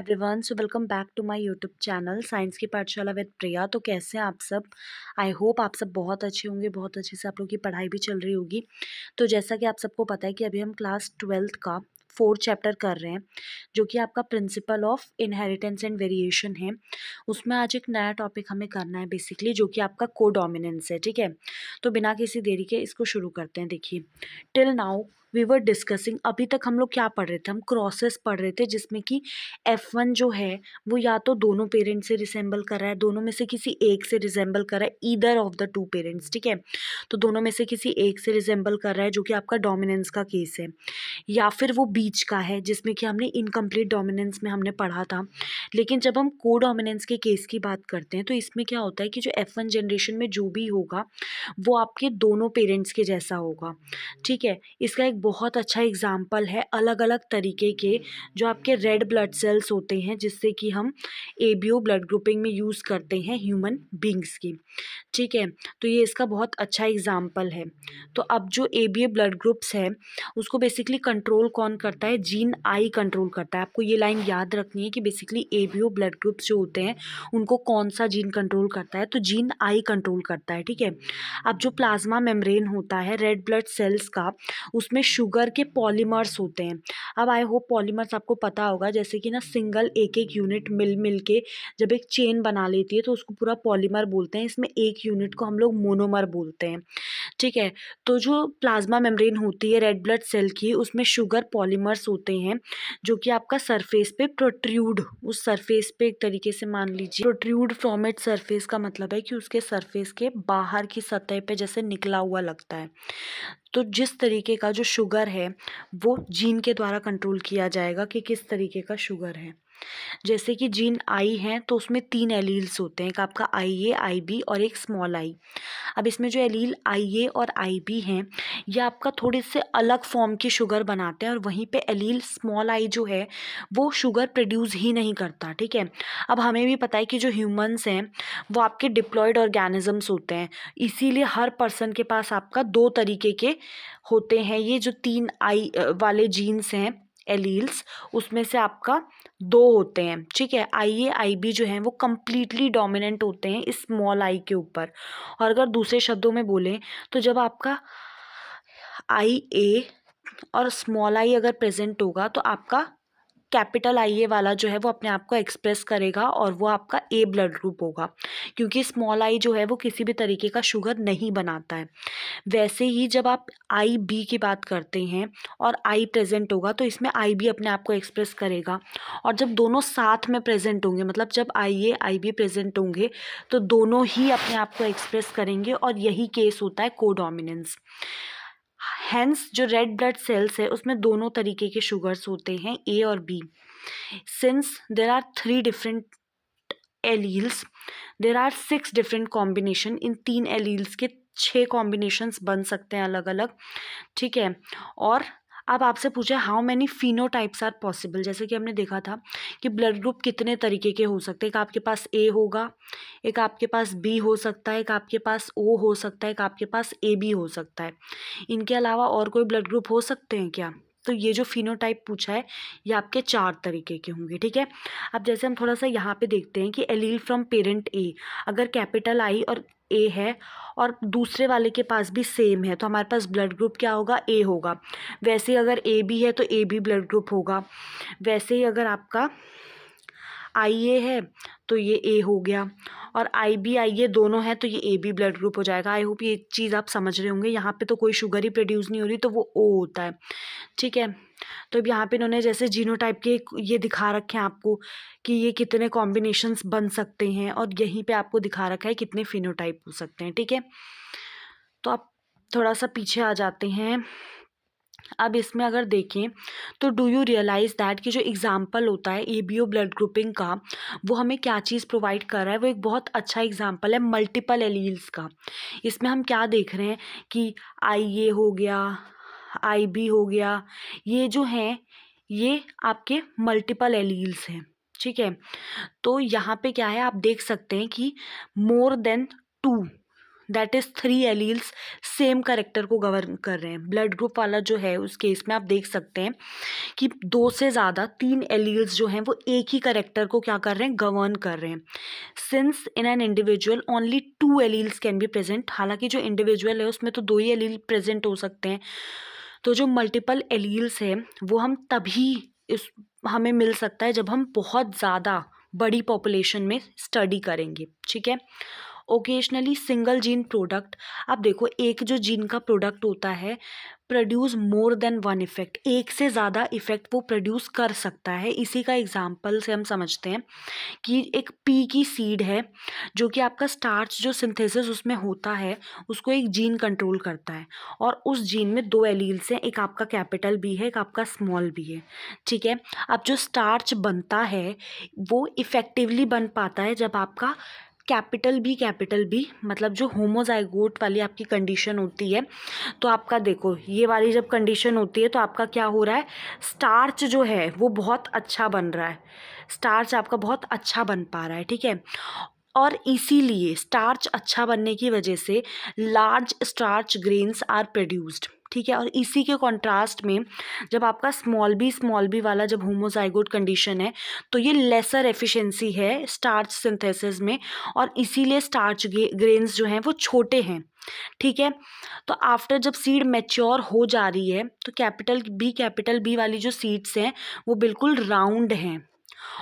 Everyone, so welcome back to my YouTube channel science की पाठशाला with प्रिया। तो कैसे हैं आप सब? आई होप आप सब बहुत अच्छे होंगे, बहुत अच्छे से आप लोग की पढ़ाई भी चल रही होगी। तो जैसा कि आप सबको पता है कि अभी हम क्लास 12th का 4th चैप्टर कर रहे हैं, जो कि आपका principle of inheritance and variation है। उसमें आज एक नया टॉपिक हमें करना है बेसिकली, जो कि आपका कोडोमिनेंस है। ठीक है, तो बिना किसी देरी के इसको शुरू करते हैं। देखिए, till now we were discussing, अभी तक हम लोग क्या पढ़ रहे थे? हम क्रॉसेस पढ़ रहे थे, जिसमें कि F1 जो है वो या तो दोनों पेरेंट्स से रिसेंबल कर रहा है, दोनों में से किसी एक से रिसेंबल कर रहा है, either of the two parents. ठीक है, तो दोनों में से किसी एक से रिसेंबल कर रहा है, जो कि आपका डोमिनेंस का केस है। या फिर वो बीच का है, जिसमें कि हमने इनकम्प्लीट डोमिनेंस में हमने पढ़ा था। लेकिन जब हम को डोमिनेंस के केस की बात करते हैं, तो इसमें क्या होता है कि जो F1 जनरेशन में जो भी होगा वो आपके दोनों पेरेंट्स के जैसा होगा। ठीक है, इसका एक बहुत अच्छा एग्जाम्पल है अलग अलग तरीके के जो आपके रेड ब्लड सेल्स होते हैं, जिससे कि हम ABO ब्लड ग्रुपिंग में यूज़ करते हैं ह्यूमन बींग्स की। ठीक है, तो ये इसका बहुत अच्छा एग्जाम्पल है। तो अब जो ABA ब्लड ग्रुप्स है उसको बेसिकली कंट्रोल कौन करता है? जीन आई कंट्रोल करता है। आपको ये लाइन याद रखनी है कि बेसिकली ABO ब्लड ग्रुप्स जो होते हैं उनको कौन सा जीन कंट्रोल करता है? तो जीन आई कंट्रोल करता है। ठीक है, अब जो प्लाज्मा मेम्ब्रेन होता है रेड ब्लड सेल्स का, उसमें शुगर के पॉलीमर्स होते हैं। अब आई होप पॉलीमर्स आपको पता होगा, जैसे कि ना सिंगल एक एक यूनिट मिल के जब एक चेन बना लेती है तो उसको पूरा पॉलीमर बोलते हैं। इसमें एक यूनिट को हम लोग मोनोमर बोलते हैं। ठीक है, तो जो प्लाज्मा मेम्ब्रेन होती है रेड ब्लड सेल की, उसमें शुगर पॉलीमर्स होते हैं, जो कि आपका सरफेस पे प्रोट्रूड, उस सरफेस पे एक तरीके से मान लीजिए प्रोट्रूड फ्रॉम इट सरफेस का मतलब है कि उसके सरफेस के बाहर की सतह पे जैसे निकला हुआ लगता है। तो जिस तरीके का जो शुगर है वो जीन के द्वारा कंट्रोल किया जाएगा कि किस तरीके का शुगर है। जैसे कि जीन आई है तो उसमें 3 एलील्स होते हैं, एक आपका IA, IB और एक स्मॉल आई। अब इसमें जो एलील IA और IB हैं ये आपका थोड़े से अलग फॉर्म की शुगर बनाते हैं, और वहीं पे एलील स्मॉल आई जो है वो शुगर प्रोड्यूस ही नहीं करता। ठीक है, अब हमें भी पता है कि जो ह्यूमंस हैं वो आपके डिप्लॉयड ऑर्गेनिजम्स होते हैं, इसीलिए हर पर्सन के पास आपका 2 तरीके के होते हैं। ये जो 3 आई वाले जीन्स हैं एलील्स, उसमें से आपका 2 होते हैं। ठीक है, IA IB जो हैं वो कम्प्लीटली डोमिनेंट होते हैं इस स्मॉल आई के ऊपर। और अगर दूसरे शब्दों में बोलें तो जब आपका IA और स्मॉल आई अगर प्रेजेंट होगा तो आपका कैपिटल IA वाला जो है वो अपने आप को एक्सप्रेस करेगा और वो आपका A ब्लड ग्रुप होगा, क्योंकि स्मॉल आई जो है वो किसी भी तरीके का शुगर नहीं बनाता है। वैसे ही जब आप IB की बात करते हैं और I प्रेजेंट होगा तो इसमें IB अपने आप को एक्सप्रेस करेगा, और जब दोनों साथ में प्रेजेंट होंगे, मतलब जब IA IB प्रेजेंट होंगे तो दोनों ही अपने आप को एक्सप्रेस करेंगे, और यही केस होता है कोडोमिनेंस। हेंस जो रेड ब्लड सेल्स है उसमें दोनों तरीके के शुगर्स होते हैं, A और B। Since there are 3 different alleles, there are 6 different combination. इन 3 एलील्स के 6 कॉम्बिनेशंस बन सकते हैं अलग अलग। ठीक है, और अब आपसे पूछे how many phenotypes are possible. जैसे कि हमने देखा था कि ब्लड ग्रुप कितने तरीके के हो सकते हैं। एक आपके पास A होगा, एक आपके पास B हो सकता है, एक आपके पास O हो सकता है, एक आपके पास AB हो सकता है। इनके अलावा और कोई ब्लड ग्रुप हो सकते हैं क्या? तो ये जो फिनोटाइप पूछा है ये आपके 4 तरीके के होंगे। ठीक है, अब जैसे हम थोड़ा सा यहाँ पे देखते हैं कि एलील फ्रॉम पेरेंट A, अगर कैपिटल I और A है और दूसरे वाले के पास भी सेम है तो हमारे पास ब्लड ग्रुप क्या होगा? A होगा। वैसे ही अगर AB है तो AB ब्लड ग्रुप होगा। वैसे ही अगर आपका IA है तो ये A हो गया, और IB IA दोनों है तो ये AB ब्लड ग्रुप हो जाएगा। आई होप ये चीज़ आप समझ रहे होंगे। यहाँ पे तो कोई शुगर ही प्रोड्यूस नहीं हो रही तो वो O होता है। ठीक है, तो अब यहाँ पे इन्होंने जैसे जीनोटाइप के ये दिखा रखे हैं आपको कि ये कितने कॉम्बिनेशंस बन सकते हैं, और यहीं पे आपको दिखा रखा है कितने फिनोटाइप हो सकते हैं। ठीक है, तो आप थोड़ा सा पीछे आ जाते हैं। अब इसमें अगर देखें तो डू यू रियलाइज़ दैट कि जो एग्जाम्पल होता है ABO ब्लड ग्रुपिंग का, वो हमें क्या चीज़ प्रोवाइड कर रहा है? वो एक बहुत अच्छा एग्जाम्पल है मल्टीपल एलील्स का। इसमें हम क्या देख रहे हैं कि IA हो गया, IB हो गया, ये जो हैं ये आपके मल्टीपल एलील्स हैं। ठीक है, तो यहाँ पे क्या है आप देख सकते हैं कि more than 2 that is 3 alleles same character को गवर्न कर रहे हैं। ब्लड ग्रुप वाला जो है उस केस में आप देख सकते हैं कि 2 से ज़्यादा 3 एलील्स जो हैं वो एक ही करेक्टर को क्या कर रहे हैं, गवर्न कर रहे हैं। Since in an individual only 2 alleles can be present, हालांकि जो इंडिविजुअल है उसमें तो 2 ही एलील प्रेजेंट हो सकते हैं, तो जो मल्टीपल एलील्स है वो हम तभी इस हमें मिल सकता है जब हम बहुत ज़्यादा बड़ी पॉपुलेशन में स्टडी करेंगे, ठीक है। ओकेजनली सिंगल जीन प्रोडक्ट, आप देखो एक जो जीन का प्रोडक्ट होता है produce more than one effect, एक से ज़्यादा इफेक्ट वो प्रोड्यूस कर सकता है। इसी का एग्जाम्पल से हम समझते हैं कि एक पी की सीड है जो कि आपका स्टार्च जो सिंथेसिस उसमें होता है उसको एक जीन कंट्रोल करता है, और उस जीन में 2 एलील्स हैं, एक आपका कैपिटल बी है, एक आपका स्मॉल बी है, ठीक है। अब जो स्टार्च बनता है वो इफ़ेक्टिवली बन पाता है जब आपका कैपिटल बी मतलब जो होमोजाइगोट वाली आपकी कंडीशन होती है, तो आपका देखो ये वाली जब कंडीशन होती है तो आपका क्या हो रहा है, स्टार्च जो है वो बहुत अच्छा बन रहा है, स्टार्च आपका बहुत अच्छा बन पा रहा है, ठीक है। और इसीलिए स्टार्च अच्छा बनने की वजह से large starch grains are produced, ठीक है। और इसी के कॉन्ट्रास्ट में जब आपका स्मॉल बी वाला जब होमोजाइगोट कंडीशन है तो ये लेसर एफिशिएंसी है स्टार्च सिंथेसिस में, और इसीलिए स्टार्च ग्रेन्स जो हैं वो छोटे हैं, ठीक है। तो आफ्टर जब सीड मैच्योर हो जा रही है तो कैपिटल बी वाली जो सीड्स हैं वो बिल्कुल राउंड हैं,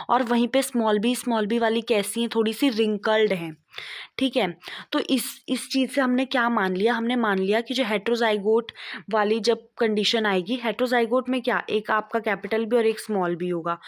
और वहीं पे स्मॉल बी वाली कैसी हैं, थोड़ी सी रिंकल्ड हैं, ठीक है। तो इस चीज़ से हमने क्या मान लिया, हमने मान लिया कि जो हेट्रोजाइगोट वाली जब कंडीशन आएगी, हेट्रोजाइगोट में क्या एक आपका कैपिटल बी और एक स्मॉल बी होगा।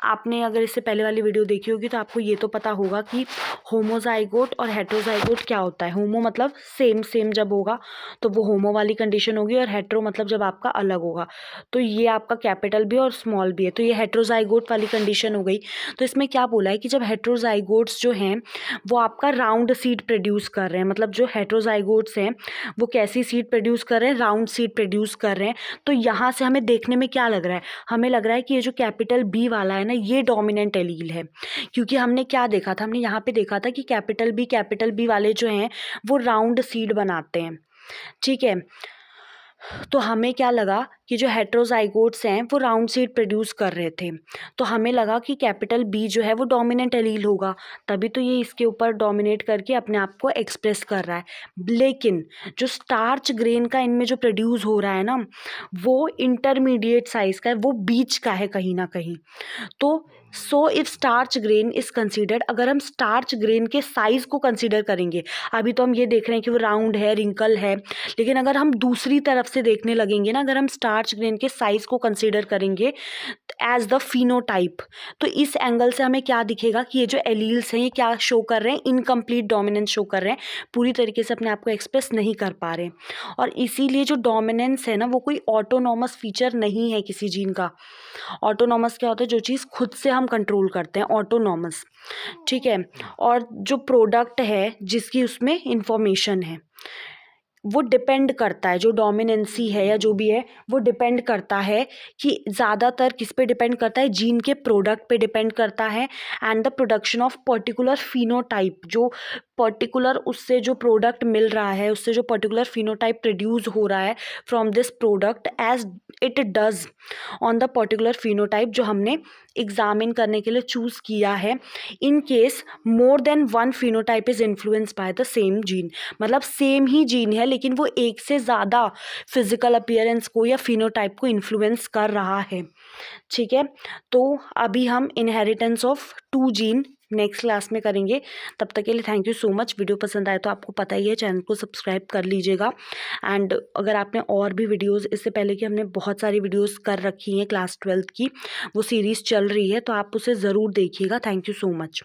आपने अगर इससे पहले वाली वीडियो देखी होगी तो आपको ये तो पता होगा कि होमोजाइगोट और हेट्रोजाइगोट क्या होता है। होमो मतलब सेम जब होगा तो वो होमो वाली कंडीशन होगी, और हेट्रो मतलब जब आपका अलग होगा, तो ये आपका कैपिटल बी और स्मॉल बी है, तो ये हेट्रोजाइगोट वाली कंडीशन हो गई। तो इसमें क्या बोला है कि जब हेट्रोजाइगोट्स जो हैं वो आपका राउंड सीड प्रोड्यूस कर रहे हैं, मतलब जो हेट्रोजाइगोट्स हैं वो कैसी सीड प्रोड्यूस कर रहे हैं, राउंड सीड प्रोड्यूस कर रहे हैं। तो यहाँ से हमें देखने में क्या लग रहा है, हमें लग रहा है कि ये जो कैपिटल बी वाला है ना ये डोमिनेंट एलील है, क्योंकि हमने क्या देखा था, हमने यहाँ पे देखा था कि कैपिटल बी वाले जो हैं वो राउंड सीड बनाते हैं, ठीक है। तो हमें क्या लगा कि जो हेट्रोजाइगोट्स हैं वो राउंड सीड प्रोड्यूस कर रहे थे, तो हमें लगा कि कैपिटल बी जो है वो डोमिनेंट एलील होगा, तभी तो ये इसके ऊपर डोमिनेट करके अपने आप को एक्सप्रेस कर रहा है। लेकिन जो स्टार्च ग्रेन का इनमें जो प्रोड्यूस हो रहा है ना वो इंटरमीडिएट साइज का है, वो बीच का है कहीं ना कहीं। तो so if starch grain is considered, अगर हम स्टार्च ग्रेन के साइज को कंसीडर करेंगे, अभी तो हम ये देख रहे हैं कि वो राउंड है, रिंकल है, लेकिन अगर हम दूसरी तरफ से देखने लगेंगे ना, अगर हम स्टार्च ग्रेन के साइज को कंसीडर करेंगे एज द फिनोटाइप, तो इस एंगल से हमें क्या दिखेगा कि ये जो एलील्स हैं ये क्या शो कर रहे हैं, इनकम्प्लीट डोमिनेंस शो कर रहे हैं, पूरी तरीके से अपने आप को एक्सप्रेस नहीं कर पा रहे। और इसीलिए जो डोमिनेंस है ना वो कोई ऑटोनॉमस फीचर नहीं है किसी जीन का। ऑटोनॉमस क्या होता है, जो चीज़ खुद से हम कंट्रोल करते हैं, ऑटोनॉमस, ठीक है। और जो प्रोडक्ट है जिसकी उसमें इंफॉर्मेशन है वो डिपेंड करता है, जो डोमिनेंसी है या जो भी है वो डिपेंड करता है कि ज़्यादातर किस पे डिपेंड करता है, जीन के प्रोडक्ट पे डिपेंड करता है, and the production of particular phenotype, जो पर्टिकुलर उससे जो प्रोडक्ट मिल रहा है, उससे जो पर्टिकुलर फिनोटाइप प्रोड्यूस हो रहा है from this product as it does on the particular phenotype जो हमने एग्जामिन करने के लिए चूज़ किया है। In case more than one phenotype is influenced by the same gene, मतलब सेम ही जीन है लेकिन वो एक से ज़्यादा फिजिकल अपीयरेंस को या फिनोटाइप को इन्फ्लुएंस कर रहा है, ठीक है। तो अभी हम inheritance of 2 gene next class में करेंगे। तब तक के लिए thank you so much. Video पसंद आए तो आपको पता ही है चैनल को सब्सक्राइब कर लीजिएगा, एंड अगर आपने और भी वीडियोस, इससे पहले कि हमने बहुत सारी वीडियोस कर रखी हैं क्लास 12th की, वो सीरीज़ चल रही है तो आप उसे ज़रूर देखिएगा। Thank you so much.